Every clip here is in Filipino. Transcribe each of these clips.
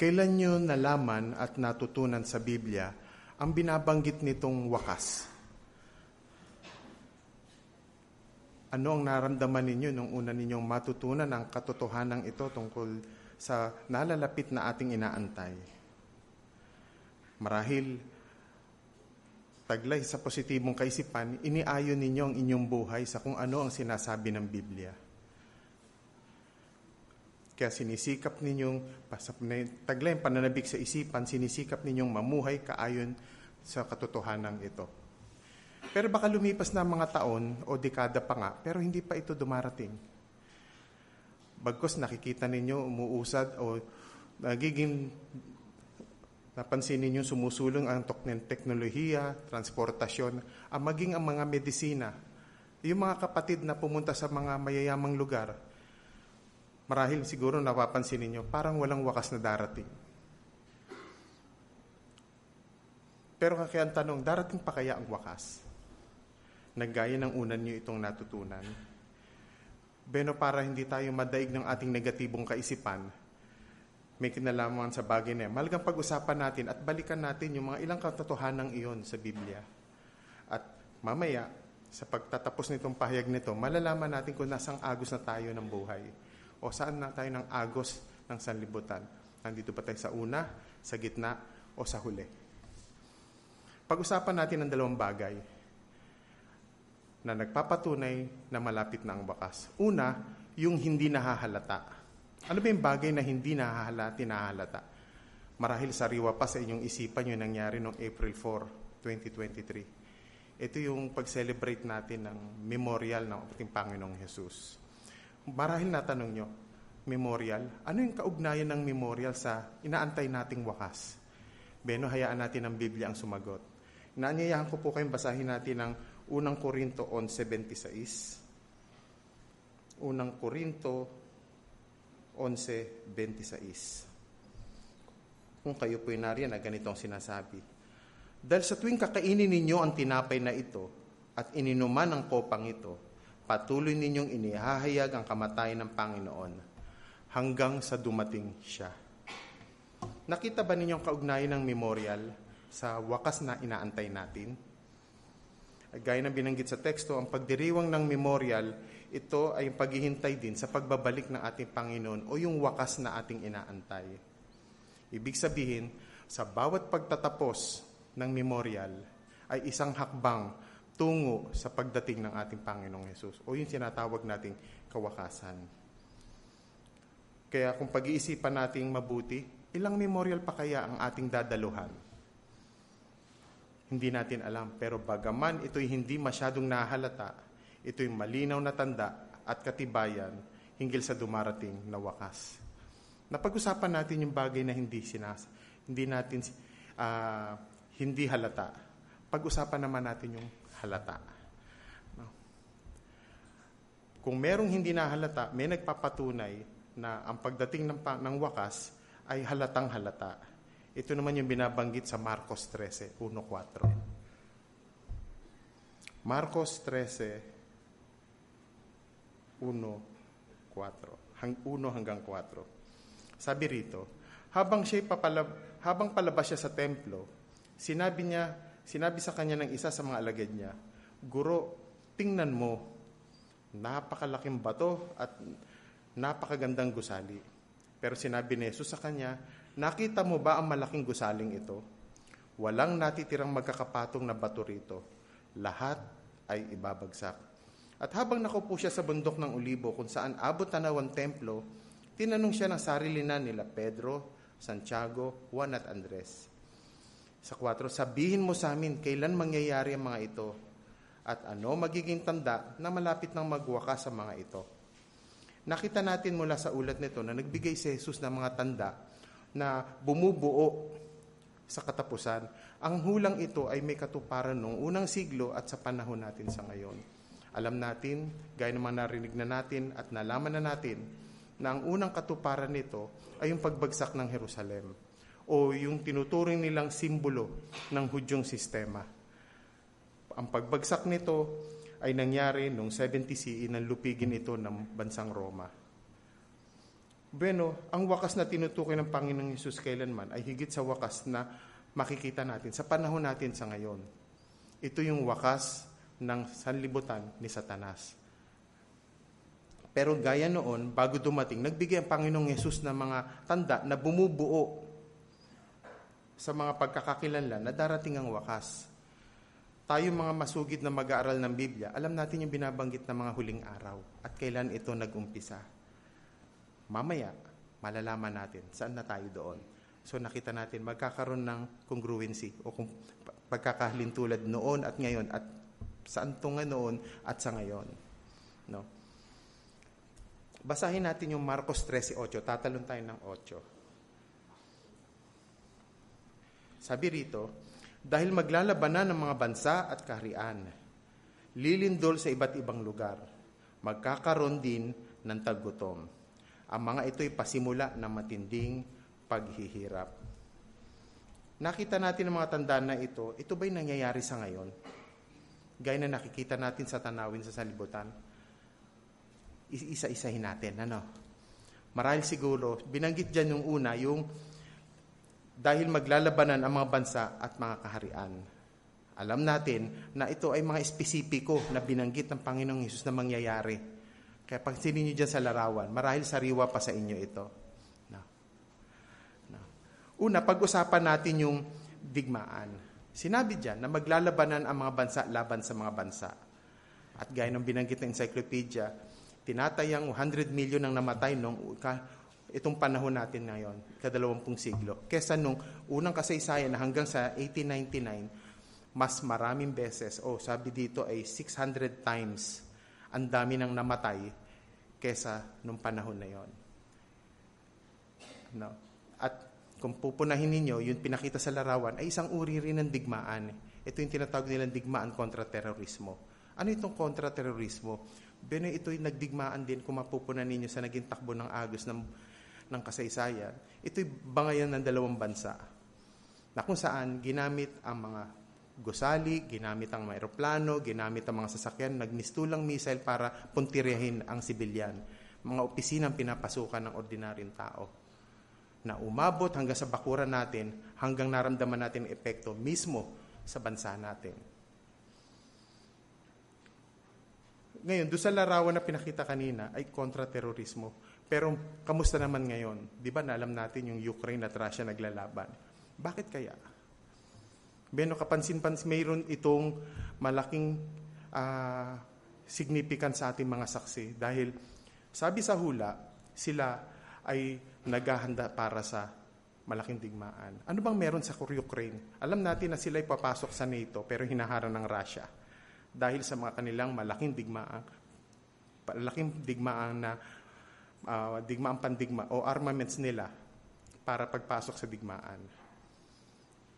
Kailan nyo nalaman at natutunan sa Biblia ang binabanggit nitong wakas? Ano ang naramdaman ninyo nung una ninyong matutunan ang katotohanan ito tungkol sa nalalapit na ating inaantay? Marahil, taglay sa positibong kaisipan, iniayon ninyo ang inyong buhay sa kung ano ang sinasabi ng Biblia. Kaya sinisikap ninyong, taglay ang pananabik sa isipan, sinisikap ninyong mamuhay kaayon sa katotohanan ito. Pero baka lumipas na mga taon o dekada pa nga, pero hindi pa ito dumarating. Bagkus nakikita ninyo umuusad o napansin ninyo sumusulong ang teknolohiya, transportasyon, maging ang mga medisina. Yung mga kapatid na pumunta sa mga mayayamang lugar, marahil siguro napapansin ninyo, parang walang wakas na darating. Pero kaya ang tanong, darating pa kaya ang wakas? Naggaya ng unan nyo itong natutunan. Beno, para hindi tayo madaig ng ating negatibong kaisipan, may kinalaman sa bagay na yan. Malagang pag-usapan natin at balikan natin yung mga ilang katotohanan iyon sa Biblia. At mamaya, sa pagtatapos nitong pahayag nito, malalaman natin kung nasang agos na tayo ng buhay o saan na tayo ng agos ng sanlibutan. Nandito ba tayo sa una, sa gitna, o sa huli? Pag-usapan natin ang dalawang bagay na nagpapatunay na malapit na ang wakas. Una, yung hindi nahahalata. Ano ba yung bagay na hindi nahahalata? Marahil sariwa pa sa inyong isipan yung nangyari noong April 4, 2023. Ito yung pag-celebrate natin ng memorial ng ating Panginoong Jesus. Marahil natanong nyo, memorial? Ano yung kaugnayan ng memorial sa inaantay nating wakas? Beno, hayaan natin ang Biblia ang sumagot. Inaanyayahan ko po kayong basahin natin ang Unang Korinto 11:26. Unang Korinto 11:26. Kung kayo po'y nariyan na ganito ang sinasabi. Dahil sa tuwing kakainin ninyo ang tinapay na ito at ininuman ang kopang ito, patuloy ninyong inihahayag ang kamatayan ng Panginoon hanggang sa dumating siya. Nakita ba ninyong kaugnayan ng memorial sa wakas na inaantay natin? Gaya ng binanggit sa teksto, ang pagdiriwang ng memorial, ito ay paghihintay din sa pagbabalik ng ating Panginoon o yung wakas na ating inaantay. Ibig sabihin, sa bawat pagtatapos ng memorial ay isang hakbang tungo sa pagdating ng ating Panginoong Hesus o yung tinatawag nating kawakasan. Kaya kung pag-iisipan nating mabuti, ilang memorial pa kaya ang ating dadaluhan? Hindi natin alam, pero bagaman ito'y hindi masyadong nahalata, ito'y malinaw na tanda at katibayan hinggil sa dumarating na wakas. Napag-usapan natin yung bagay na hindi halata. Pag-usapan naman natin yung halata. Kung merong hindi nahalata, may nagpapatunay na ang pagdating ng wakas ay halatang halata. Ito naman yung binabanggit sa Marcos 13, 1:4. Marcos 13, 1 hanggang 4. Sabi rito, habang palabas siya sa templo, sinabi sa kanya ng isa sa mga alagad niya, Guro, tingnan mo, napakalaking bato at napakagandang gusali. Pero sinabi ni Jesus sa kanya, nakita mo ba ang malaking gusaling ito? Walang natitirang magkakapatong na bato rito. Lahat ay ibabagsak. At habang nakaupo siya sa bundok ng Olibo kung saan abot tanaw ang templo, tinanong siya ng sarilinan nila Pedro, Santiago, Juan at Andres. Sa 4, sabihin mo sa amin kailan mangyayari ang mga ito at ano magiging tanda na malapit ng magwakas sa mga ito. Nakita natin mula sa ulat nito na nagbigay si Jesus ng mga tanda na bumubuo sa katapusan. Ang hulang ito ay may katuparan noong unang siglo at sa panahon natin sa ngayon. Alam natin, gaya naman narinig na natin at nalaman na natin na ang unang katuparan nito ay yung pagbagsak ng Jerusalem o yung tinuturing nilang simbolo ng Hudyong sistema. Ang pagbagsak nito ay nangyari noong 70 CE nang lupigin ito ng bansang Roma. Bueno, ang wakas na tinutukoy ng Panginoong Hesus kailanman ay higit sa wakas na makikita natin sa panahon natin sa ngayon. Ito yung wakas ng sanlibutan ni Satanas. Pero gaya noon, bago dumating, nagbigay ang Panginoong Hesus ng mga tanda na bumubuo sa mga pagkakakilanlan na darating ang wakas. Tayo mga masugid na mag-aaral ng Biblia, alam natin yung binabanggit na mga huling araw at kailan ito nag-umpisa. Mamaya, malalaman natin saan na tayo doon. So nakita natin, magkakaroon ng congruency o kung pagkakahalintulad noon at ngayon at saan ito nga noon at sa ngayon. No? Basahin natin yung Marcos 13:8. Tatalon tayo ng 8. Sabi rito, dahil maglalabanan ng mga bansa at kaharian, lilindol sa iba't ibang lugar, magkakaroon din ng taggutom. Ang mga ito'y pasimula ng matinding paghihirap. Nakita natin ang mga tandaan na ito ba'y nangyayari sa ngayon? Gaya na nakikita natin sa tanawin sa salibutan. Isa-isahin natin, Marahil siguro, binanggit dyan yung una, yung dahil maglalabanan ang mga bansa at mga kaharian. Alam natin na ito ay mga espesipiko na binanggit ng Panginoong Hesus na mangyayari. Kaya pansinin nyo dyan sa larawan, marahil sariwa pa sa inyo ito. Una, pag-usapan natin yung digmaan. Sinabi dyan na maglalabanan ang mga bansa laban sa mga bansa. At gaya ng binanggit ng encyclopedia, tinatayang 100 million ang namatay itong panahon natin ngayon, ika-20 siglo. Kesa nung unang kasaysayan na hanggang sa 1899, mas maraming beses, sabi dito ay 600 times ang dami nang namatay kesa nung panahon na yon. No? At kung pupunahin ninyo, yung pinakita sa larawan ay isang uri rin ng digmaan. Ito yung tinatawag nilang digmaan kontra terorismo. Ano itong kontra terorismo? Ito'y nagdigmaan din kung mapupunan ninyo sa naging takbo ng agos ng kasaysayan. Ito'y bangayan ng dalawang bansa na kung saan ginamit ang mga gusali, ginamit ang mga eroplano, ginamit ang mga sasakyan, nagmistulang missile para puntiryahin ang sibilyan. Mga opisinang pinapasukan ng ordinaryong tao na umabot hanggang sa bakuran natin, hanggang naramdaman natin ang epekto mismo sa bansa natin. Ngayon, doon sa larawan na pinakita kanina ay kontra-terorismo. Pero kamusta naman ngayon? Di ba alam natin yung Ukraine at Russia naglalaban? Bakit kaya? Kapansin-pansin, mayroon itong malaking significance sa ating mga saksi. Dahil sabi sa hula, sila ay naghahanda para sa malaking digmaan. Ano bang meron sa Ukraine? Alam natin na sila ay papasok sa NATO pero hinaharang ng Russia dahil sa mga kanilang malaking digmaan na digmaan pandigma o armaments nila para pagpasok sa digmaan.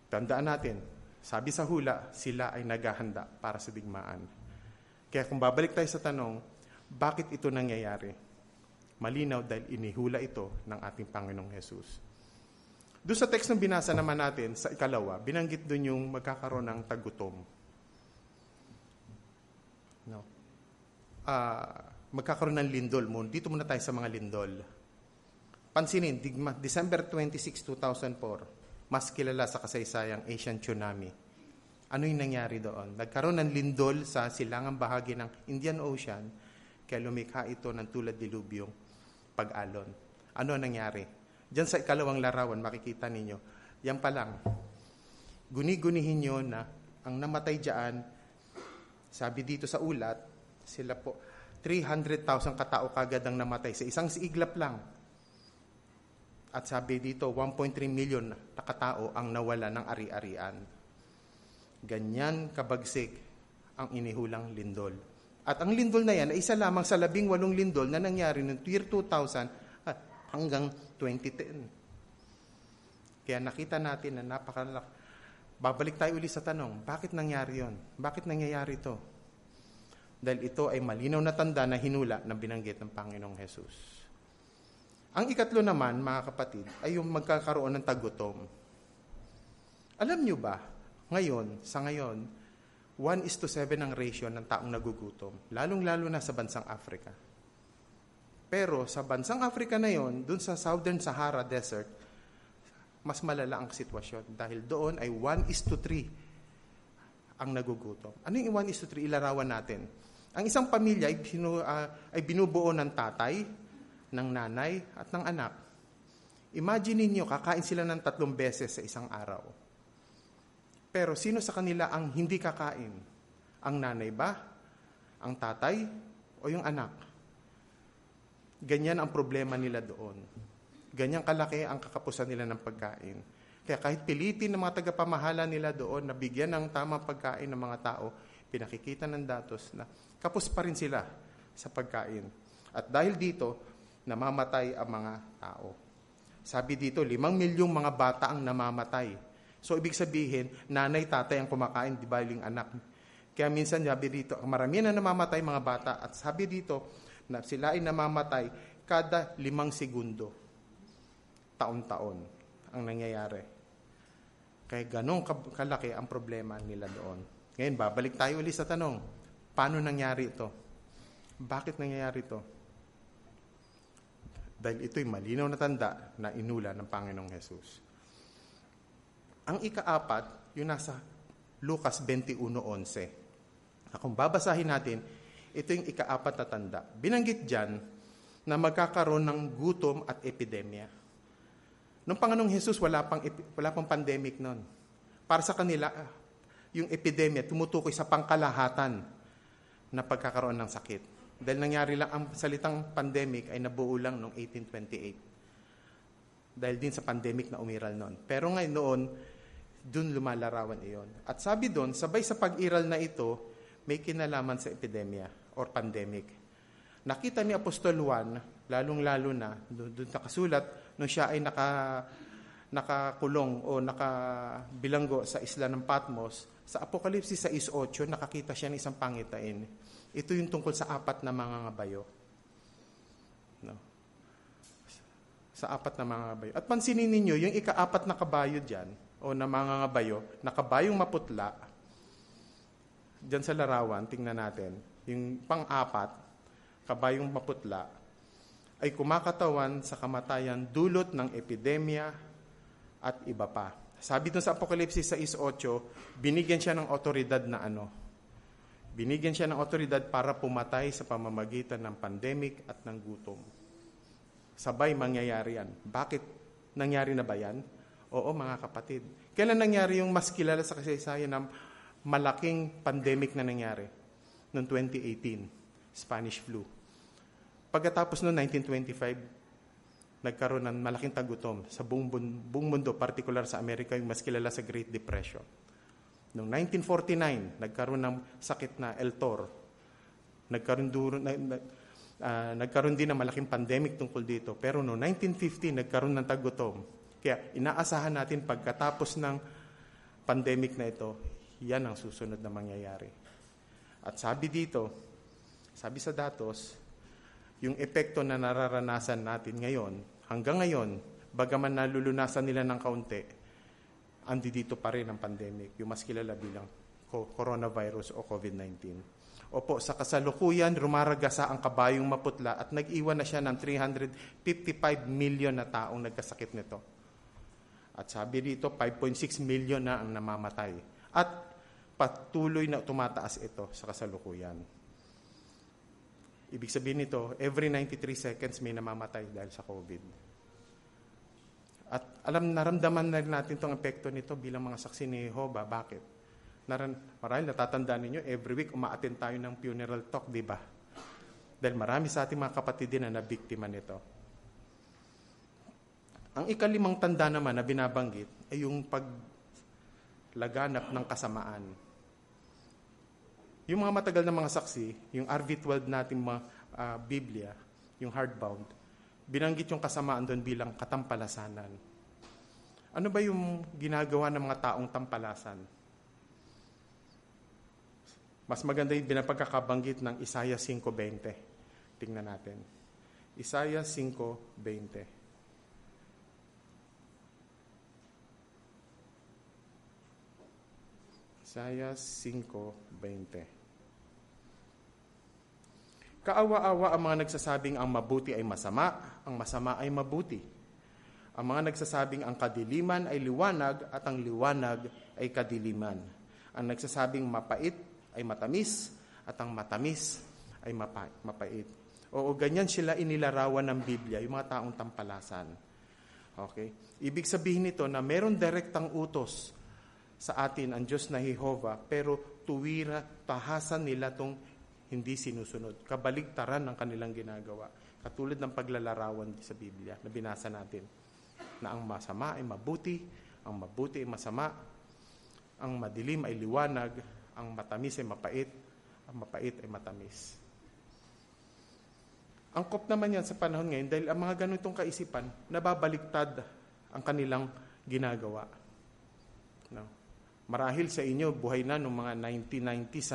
Tandaan natin, sabi sa hula, sila ay naghahanda para sa digmaan. Kaya kung babalik tayo sa tanong, bakit ito nangyayari? Malinaw dahil inihula ito ng ating Panginoong Hesus. Doon sa text ng binasa naman natin, sa 2, binanggit doon yung magkakaroon ng tagutom. Magkakaroon ng lindol. Dito muna tayo sa mga lindol. Pansinin, December 26, 2004, mas kilala sa kasaysayang Asian Tsunami. Ano yung nangyari doon? Nagkaroon ng lindol sa silangang bahagi ng Indian Ocean, kaya lumikha ito ng tulad dilubyong pag-alon. Ano nangyari? Diyan sa 2 larawan, makikita ninyo. Yan pa lang. Guni-gunihin nyo na ang namatay dyan, sabi dito sa ulat, sila po, 300,000 katao kagad ang namatay sa isang iglap lang. At sabi dito, 1.3 million na katao ang nawala ng ari-arian. Ganyan kabagsik ang inihulang lindol. At ang lindol na yan ay isa lamang sa 18 lindol na nangyari noong year 2000 hanggang 2010. Kaya nakita natin na napakalaki. Babalik tayo ulit sa tanong, bakit nangyari yon? Bakit nangyayari ito? Dahil ito ay malinaw na tanda na hinula ng binanggit ng Panginoong Hesus. Ang 3 naman, mga kapatid, ay yung magkakaroon ng tagutom. Alam nyo ba, sa ngayon, 1:7 ang ratio ng taong nagugutom, lalong-lalo na sa bansang Africa. Pero sa bansang Africa na yon, dun sa Southern Sahara Desert, mas malala ang sitwasyon dahil doon ay 1:3 ang nagugutom. Ano yung 1:3? Ilarawan natin. Ang isang pamilya ay binubuo ng tatay, ng nanay, at ng anak. Imagine niyo, kakain sila ng 3 beses sa isang araw. Pero sino sa kanila ang hindi kakain? Ang nanay ba? Ang tatay? O yung anak? Ganyan ang problema nila doon. Ganyan kalaki ang kakapusan nila ng pagkain. Kaya kahit pilitin ng mga tagapamahala nila doon na bigyan ng tamang pagkain ng mga tao, pinakikita ng datos na kapos pa rin sila sa pagkain. At dahil dito, namamatay ang mga tao. Sabi dito, 5 milyong mga bata ang namamatay. So, ibig sabihin, nanay, tatay ang kumakain, di ba yung anak? Kaya minsan, sabi dito, maramihan na namamatay mga bata. At sabi dito, na sila ay namamatay kada 5 segundo. Taon-taon ang nangyayari. Kaya ganun kalaki ang problema nila doon. Ngayon, babalik tayo ulit sa tanong, paano nangyari ito? Bakit nangyayari ito? Dahil ito'y malinaw na tanda na inula ng Panginoong Hesus. Ang ika-4, yung nasa Lucas 21:11. Kung babasahin natin, ito yung ika-4 na tanda. Binanggit dyan na magkakaroon ng gutom at epidemya. Noong Panginoong Hesus, wala pang pandemic noon. Para sa kanila, yung epidemya tumutukoy sa pangkalahatan na pagkakaroon ng sakit. Dahil nangyari lang, ang salitang pandemic ay nabuo lang noong 1828. Dahil din sa pandemic na umiral noon. Pero ngayon noon, dun lumalarawan iyon. At sabi doon, sabay sa pag-iral na ito, may kinalaman sa epidemya or pandemic. Nakita ni Apostol Juan, lalong-lalo na, doon nakasulat, nung siya ay nakakulong o nakabilanggo sa isla ng Patmos, sa Apokalipsis 6:8, nakakita siya ng isang pangitain. Ito yung tungkol sa 4 na mga ngabayo. No? Sa 4 na mga ngabayo. At pansinin ninyo, yung ika-4 na kabayo dyan, o na mga ngabayo, na kabayong maputla, dyan sa larawan, tingnan natin, yung pang-4, kabayong maputla, ay kumakatawan sa kamatayan dulot ng epidemya at iba pa. Sabi dun sa Apokalipsis 6:8, binigyan siya ng otoridad na Binigyan siya ng otoridad para pumatay sa pamamagitan ng pandemic at ng gutom. Sabay mangyayari yan. Bakit? Nangyari na ba yan? Oo, mga kapatid. Kailan nangyari yung mas kilala sa kasaysayan ng malaking pandemic na nangyari? Noong 2018, Spanish flu. Pagkatapos noong 1925, nagkaroon ng malaking tagutom sa buong mundo, particular sa Amerika, yung mas kilala sa Great Depression. Noong 1949, nagkaroon ng sakit na El Toro. Nagkaroon din ng malaking pandemic tungkol dito. Pero noong 1950, nagkaroon ng tagutom. Kaya inaasahan natin pagkatapos ng pandemic na ito, yan ang susunod na mangyayari. At sabi dito, sabi sa datos, yung epekto na nararanasan natin ngayon, hanggang ngayon, bagaman nalulunasan nila ng kaunti, andi dito pa rin ang pandemic, yung mas kilala bilang coronavirus o COVID-19. Opo, sa kasalukuyan, rumaragasa ang kabayong maputla at nag-iwan na siya ng 355 million na taong nagkasakit nito. At sabi dito, 5.6 million na ang namamatay. At patuloy na tumataas ito sa kasalukuyan. Ibig sabihin nito, every 93 seconds may namamatay dahil sa COVID. At naramdaman na natin itong epekto nito bilang mga saksi ni Jehovah. Bakit? Marahil natatandaan ninyo, every week umaattend tayo ng funeral talk, di ba? Dahil marami sa ating mga kapatid din na nabiktima nito. Ang ika-5 tanda naman na binabanggit ay yung paglaganap ng kasamaan. Yung mga matagal na mga saksi, yung RV12 nating mga Biblia, yung hardbound, binanggit yung kasamaan doon bilang katampalasanan. Ano ba yung ginagawa ng mga taong tampalasan? Mas maganda yung binapagkakabanggit ng Isaiah 5:20. Tingnan natin. Isaiah 5:20. Isaiah 5:20. Kaawa-awa ang mga nagsasabing ang mabuti ay masama, ang masama ay mabuti. Ang mga nagsasabing ang kadiliman ay liwanag at ang liwanag ay kadiliman. Ang nagsasabing mapait ay matamis at ang matamis ay mapait. Oo, ganyan sila inilarawan ng Biblia, yung mga taong tampalasan. Okay? Ibig sabihin nito na meron direktang utos sa atin ang Diyos na Jehova, pero tuwira, tahasan nila itong hindi sinusunod. Kabaligtaran ng kanilang ginagawa. Katulad ng paglalarawan sa Biblia na binasa natin. Na ang masama ay mabuti, ang mabuti ay masama, ang madilim ay liwanag, ang matamis ay mapait, ang mapait ay matamis. Angkop naman yan sa panahon ngayon dahil ang mga ganitong kaisipan, nababaliktad ang kanilang ginagawa. No? Marahil sa inyo, buhay na noong mga 1990s,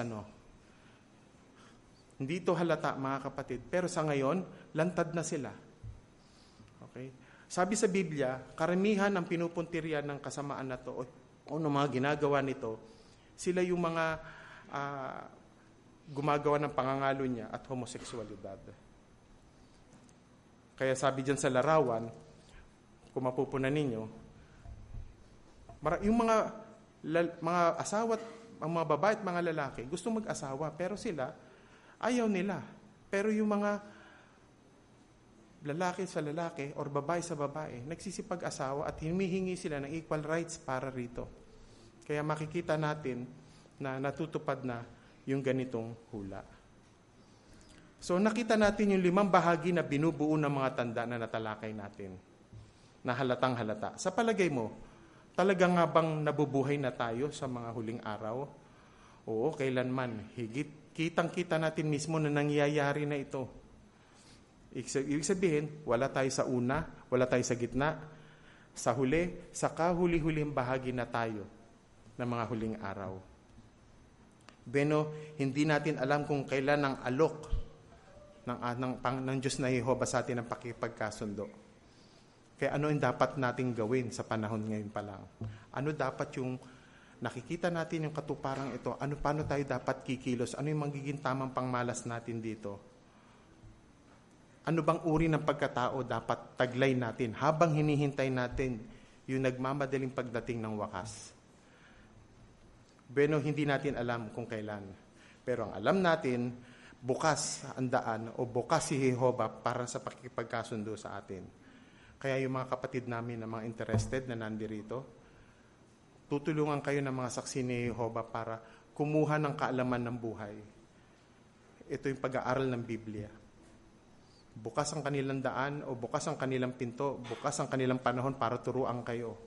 Hindi ito halata, mga kapatid. Pero sa ngayon, lantad na sila. Okay? Sabi sa Biblia, karamihan ang pinupuntiryan ng kasamaan na to o ng mga ginagawa nito, sila yung mga gumagawa ng pangangalo niya at homoseksualidad. Kaya sabi dyan sa larawan, kung mapupunan ninyo, yung mga asawa at ang mga babae at mga lalaki, gusto mag-asawa, pero sila, ayaw nila. Pero yung mga lalaki sa lalaki or babae sa babae, nagsisipag-asawa at humihingi sila ng equal rights para rito. Kaya makikita natin na natutupad na yung ganitong hula. So nakita natin yung 5 bahagi na binubuo ng mga tanda na natalakay natin. Na halatang halata. Sa palagay mo, talagang nga bang nabubuhay na tayo sa mga huling araw? Oo, kailanman. Higit kitang-kita natin mismo na nangyayari na ito. Ibig sabihin, wala tayo sa una, wala tayo sa gitna, sa huli, sa kahuli-huling bahagi na tayo ng mga huling araw. Beno, hindi natin alam kung kailan ang alok ng Diyos na Jehova sa atin ang pakipagkasundo. Kaya ano yung dapat nating gawin sa panahon ngayon pa lang? Ano dapat yung nakikita natin yung katuparang ito, paano tayo dapat kikilos? Ano yung magiging tamang pangmalas natin dito? Ano bang uri ng pagkatao dapat taglay natin habang hinihintay natin yung nagmamadaling pagdating ng wakas? Bueno, hindi natin alam kung kailan. Pero ang alam natin, bukas ang daan o bukas si Jehova para sa pakikipagkasundo sa atin. Kaya yung mga kapatid namin na mga interested na nandirito, tutulungan kayo ng mga saksi ni Jehova para kumuha ng kaalaman ng buhay. Ito yung pag-aaral ng Biblia. Bukas ang kanilang daan o bukas ang kanilang pinto, bukas ang kanilang panahon para turuan kayo.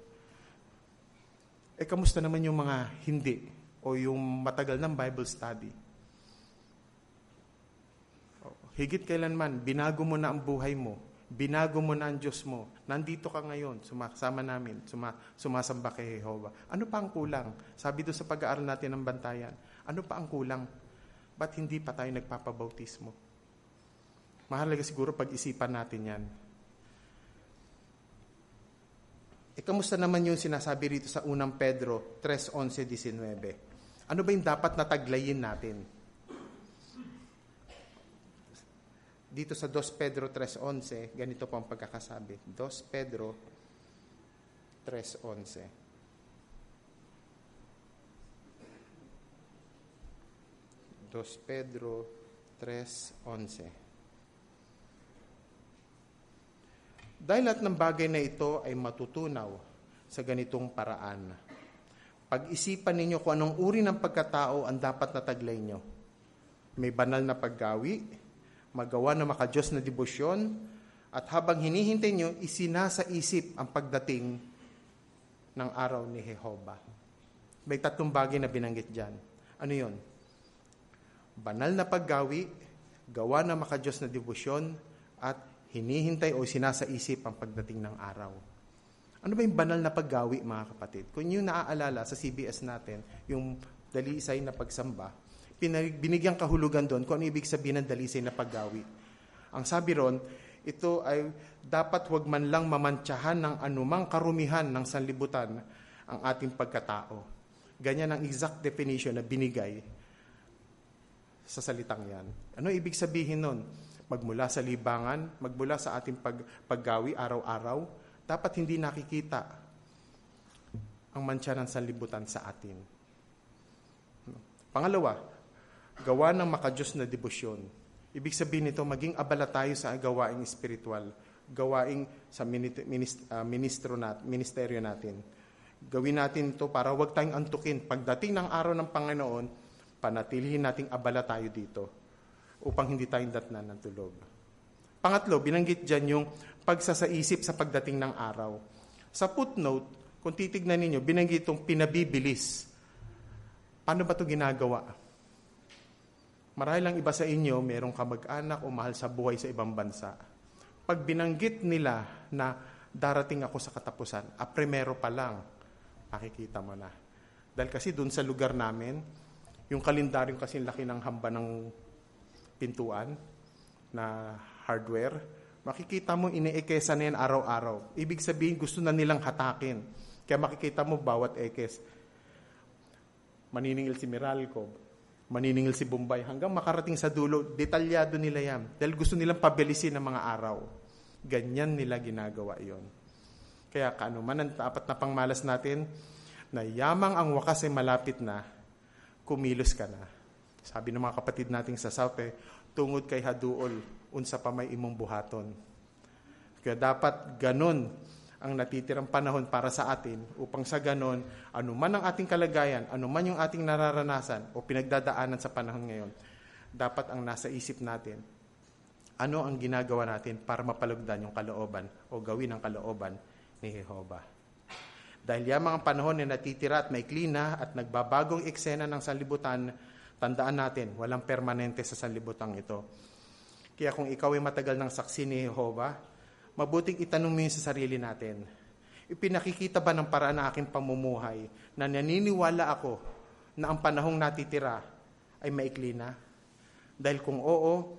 Kamusta naman yung mga hindi o yung matagal ng Bible study? Higit kailanman, binago mo na ang buhay mo. Binago mo na ang Diyos mo. Nandito ka ngayon, sumasama namin, sumasamba kay Jehova. Ano pa ang kulang? Sabi doon sa pag-aaral natin ng bantayan, ano pa ang kulang? Ba't hindi pa tayo nagpapabautismo? Mahalaga siguro pag-isipan natin yan. Kamusta naman yung sinasabi rito sa 1 Pedro 3:11-19? Ano ba yung dapat nataglayin natin? Dito sa 2 Pedro 3:11, ganito po ang pagkakasabi. 2 Pedro 3:11. 2 Pedro 3:11. Dahil lahat ng bagay na ito ay matutunaw sa ganitong paraan. Pag-isipan ninyo kung anong uri ng pagkatao ang dapat nataglay nyo. May banal na paggawi, magawa na makadiyos na debosyon, at habang hinihintay nyo, isinasa isip ang pagdating ng araw ni Jehova. May 3 bagay na binanggit dyan. Ano yon? Banal na paggawi, gawa na makadiyos na debosyon, at hinihintay o sinasa isip ang pagdating ng araw. Ano ba yung banal na paggawi, mga kapatid? Kung yung naaalala sa CBS natin, yung dalisay na pagsamba, binigyan kahulugan doon kung ano ibig sabihin ng dalisay na paggawi. Ang sabi ron, ito ay dapat huwag man lang mamantsahan ng anumang karumihan ng sanlibutan ang ating pagkatao. Ganyan ang exact definition na binigay sa salitang yan. Ano ibig sabihin nun? Magmula sa libangan, magmula sa ating paggawi araw-araw, dapat hindi nakikita ang mantsa ng sanlibutan sa atin. Pangalawa, gawa ng makadiyos na debosyon. Ibig sabihin nito, maging abala tayo sa gawaing espiritual, gawaing sa ministeryo natin. Gawin natin ito para huwag tayong antukin. Pagdating ng araw ng Panginoon, panatilihin nating abala tayo dito upang hindi tayong datnan ng tulog. Pangatlo, binanggit dyan yung pagsasaisip sa pagdating ng araw. Sa footnote, kung titignan ninyo, binanggit itong pinabibilis. Paano ba ito ginagawa? Marahil lang iba sa inyo, merong kamag-anak o mahal sa buhay sa ibang bansa. Pag binanggit nila na darating ako sa katapusan, primero pa lang, makikita mo na. Dahil kasi dun sa lugar namin, yung kalendaryo kasi laki ng hamba ng pintuan na hardware, makikita mo ine-ekesa na yan araw-araw. Ibig sabihin, gusto na nilang hatakin. Kaya makikita mo bawat ekes. Maniningil si Meralco, maniningil si Bombay, hanggang makarating sa dulo, detalyado nila yan. Dahil gusto nilang pabilisin ng mga araw. Ganyan nila ginagawa yon. Kaya kaanuman ang dapat na pangmalas natin, na yamang ang wakas ay malapit na, kumilos ka na. Sabi ng mga kapatid nating sa South, tungod kay haduol, unsa pa may imong buhaton. Kaya dapat ganun ang natitirang panahon para sa atin, upang sa ganun, anuman ang ating kalagayan, anuman yung ating nararanasan o pinagdadaanan sa panahon ngayon, dapat ang nasa isip natin, ano ang ginagawa natin para mapalugdan yung kalooban o gawin ang kalooban ni Jehovah. Dahil yamang ang panahon na natitira at maikli na at nagbabagong eksena ng sanlibutan, tandaan natin, walang permanente sa sanlibutan ito. Kaya kung ikaw ay matagal ng saksi ni Jehovah, mabuting itanong mo yun sa sarili natin. Ipinakikita ba ng paraan ng aking pamumuhay na naniniwala ako na ang panahong natitira ay maikli na? Dahil kung oo,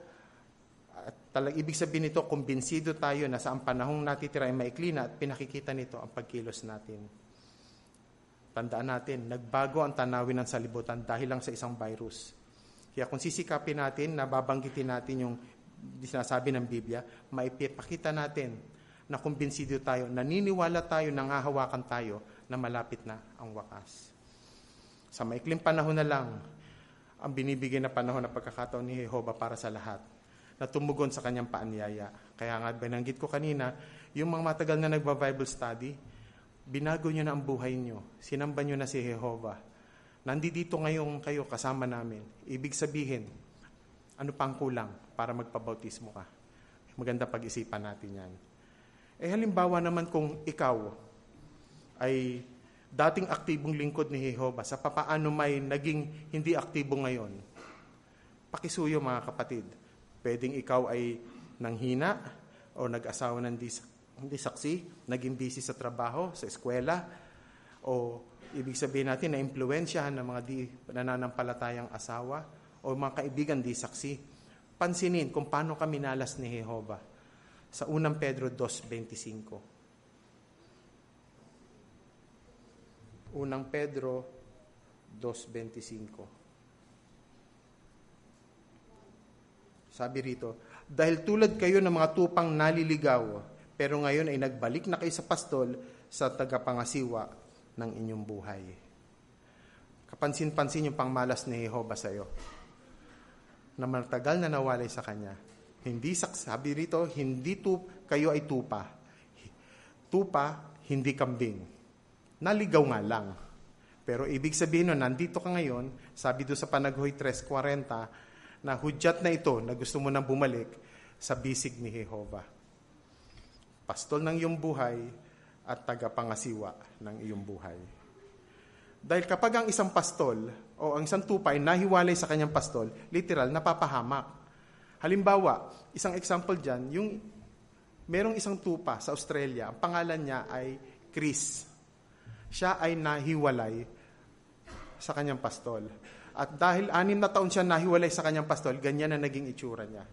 ibig sabihin nito, kumbinsido tayo na sa ang panahong natitira ay maikli na at pinakikita nito ang pagkilos natin. Tandaan natin, nagbago ang tanawin ng salibutan dahil lang sa isang virus. Kaya kung sisikapin natin, nababanggitin natin yung sinasabi ng Biblia, maipapakita natin na kumbinsido tayo, naniniwala tayo, nangahawakan tayo na malapit na ang wakas. Sa maikling panahon na lang, ang binibigay na panahon na pagkakataon ni Jehovah para sa lahat, na tumugon sa kanyang paanyaya. Kaya nga, binanggit ko kanina, yung mga matagal na nagba-Bible study, binago nyo na ang buhay nyo. Sinamba nyo na si Jehovah. Nandito ngayon kayo kasama namin. Ibig sabihin, ano pang kulang para magpabautismo ka? Maganda pag-isipan natin yan. Halimbawa naman kung ikaw ay dating aktibong lingkod ni Jehovah, sa papaano may naging hindi aktibo ngayon, pakisuyo mga kapatid. Pwedeng ikaw ay nanghina o nag-asawa ng hindi saksi, naging busy sa trabaho, sa eskwela, o ibig sabihin natin na impluwensyahan ng mga di nananampalatayang asawa o mga kaibigan di saksi. Pansinin kung paano kami nalas ni Jehovah sa 1 Pedro 2.25. 1 Pedro 2.25. Sabi rito, dahil tulad kayo ng mga tupang naliligaw, pero ngayon ay nagbalik na kayo sa pastol sa tagapangasiwa ng inyong buhay. Kapansin-pansin yung pangmalas ni Jehovah sa iyo. Na matagal na nawalay sa Kanya. Hindi sabi rito, hindi kayo ay tupa. Tupa, hindi kambing. Naligaw nga lang. Pero ibig sabihin nun, nandito ka ngayon, sabi doon sa Panaghoy 3:40, na hudyat na ito na gusto mo nang bumalik sa bisig ni Jehovah. Pastol ng iyong buhay at tagapangasiwa ng iyong buhay. Dahil kapag ang isang pastol o ang isang tupa ay nahiwalay sa kanyang pastol, literal, napapahamak. Halimbawa, isang example dyan, yung merong isang tupa sa Australia, ang pangalan niya ay Chris. Siya ay nahiwalay sa kanyang pastol. At dahil 6 na taon siya nahiwalay sa kanyang pastol, ganyan na naging itsura niya.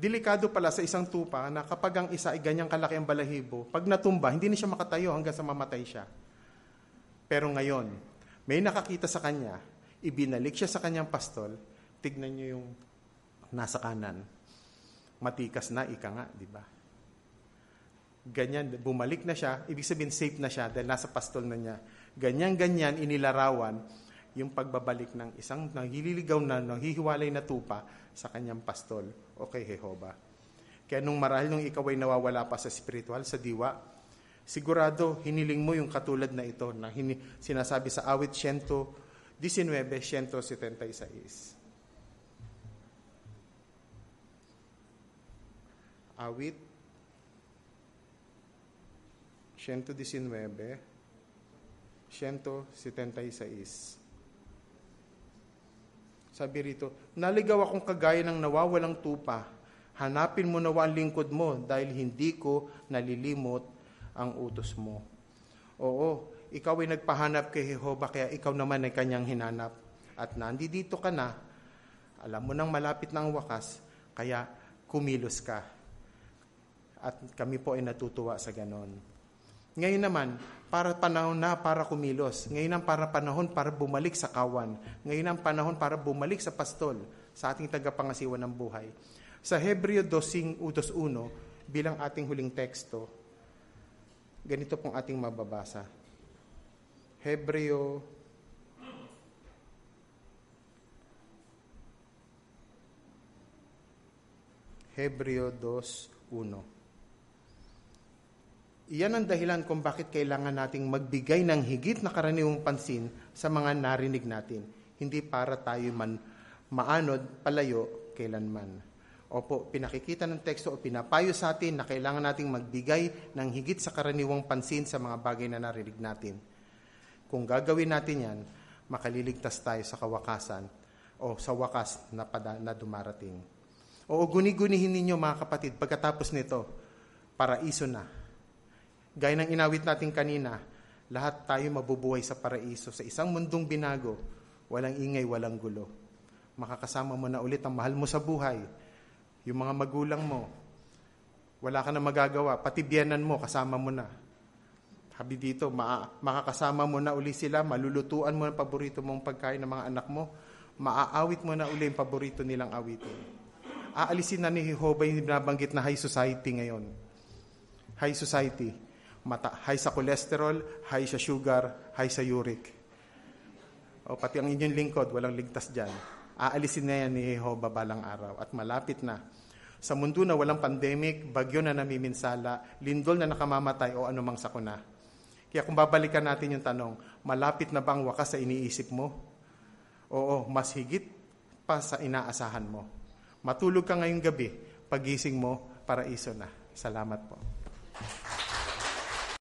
Delikado pala sa isang tupa na kapag ang isa ay ganyang kalaki ang balahibo, pag natumba, hindi na siya makatayo hanggang sa mamatay siya. Pero ngayon, may nakakita sa kanya, Ibinalik siya sa kanyang pastol. Tignan niyo yung nasa kanan. Matikas na, ika nga, di ba? Ganyan, bumalik na siya. Ibig sabihin, safe na siya dahil nasa pastol na niya. Ganyan, inilarawan yung pagbabalik ng isang nahililigaw na, nanghihiwalay na tupa sa kanyang pastol o kay Jehova. Kaya marahil nung ikaw ay nawawala pa sa spiritual, sa diwa, sigurado hiniling mo yung katulad na ito na sinasabi sa awit 119, 176. Awit 119, 176. Sabi rito, naligaw akong kagaya ng nawawalang tupa. Hanapin mo nawa ang lingkod mo dahil hindi ko nalilimot ang utos mo. Oo, ikaw ay nagpahanap kay Jehova kaya ikaw naman ay kanyang hinanap. At nandito ka na, alam mo nang malapit na ang wakas, kaya kumilos ka. At kami po ay natutuwa sa ganon. Ngayon naman, panahon na para kumilos. Ngayon ang panahon para bumalik sa kawan. Ngayon ang panahon para bumalik sa pastol, sa ating tagapangasiwa ng buhay. Sa Hebreo 12:1 bilang ating huling teksto, ganito pong ating mababasa. Hebreo 2:1. Iyan ang dahilan kung bakit kailangan nating magbigay ng higit na karaniwang pansin sa mga narinig natin. Hindi para tayo maanod palayo kailanman. Opo, pinakikita ng teksto o pinapayo sa atin na kailangan nating magbigay ng higit sa karaniwang pansin sa mga bagay na narinig natin. Kung gagawin natin yan, makaliligtas tayo sa kawakasan o sa wakas na dumarating. O guni-gunihin ninyo mga kapatid, pagkatapos nito, paraiso na. Gaya ng inawit natin kanina, lahat tayo mabubuhay sa paraiso, sa isang mundong binago, walang ingay, walang gulo. Makakasama mo na ulit ang mahal mo sa buhay, yung mga magulang mo, wala ka na magagawa, pati biyanan mo, kasama mo na. Habi dito, makakasama mo na uli sila, malulutuan mo ang paborito mong pagkain ng mga anak mo, maaawit mo na uli ang paborito nilang awitin. Aalisin na ni Jehova yung binabanggit na high society ngayon. High society. High sa cholesterol, high sa sugar, high sa uric. O pati ang inyong lingkod, walang ligtas dyan. Aalisin na yan ni Jehova balang araw. At malapit na. Sa mundo na walang pandemic, bagyo na namiminsala, lindol na nakamamatay o anumang sakuna. Kaya kung babalikan natin yung tanong, malapit na bang wakas sa iniisip mo? Oo, mas higit pa sa inaasahan mo. Matulog ka ngayong gabi, pagising mo, paraiso na. Salamat po.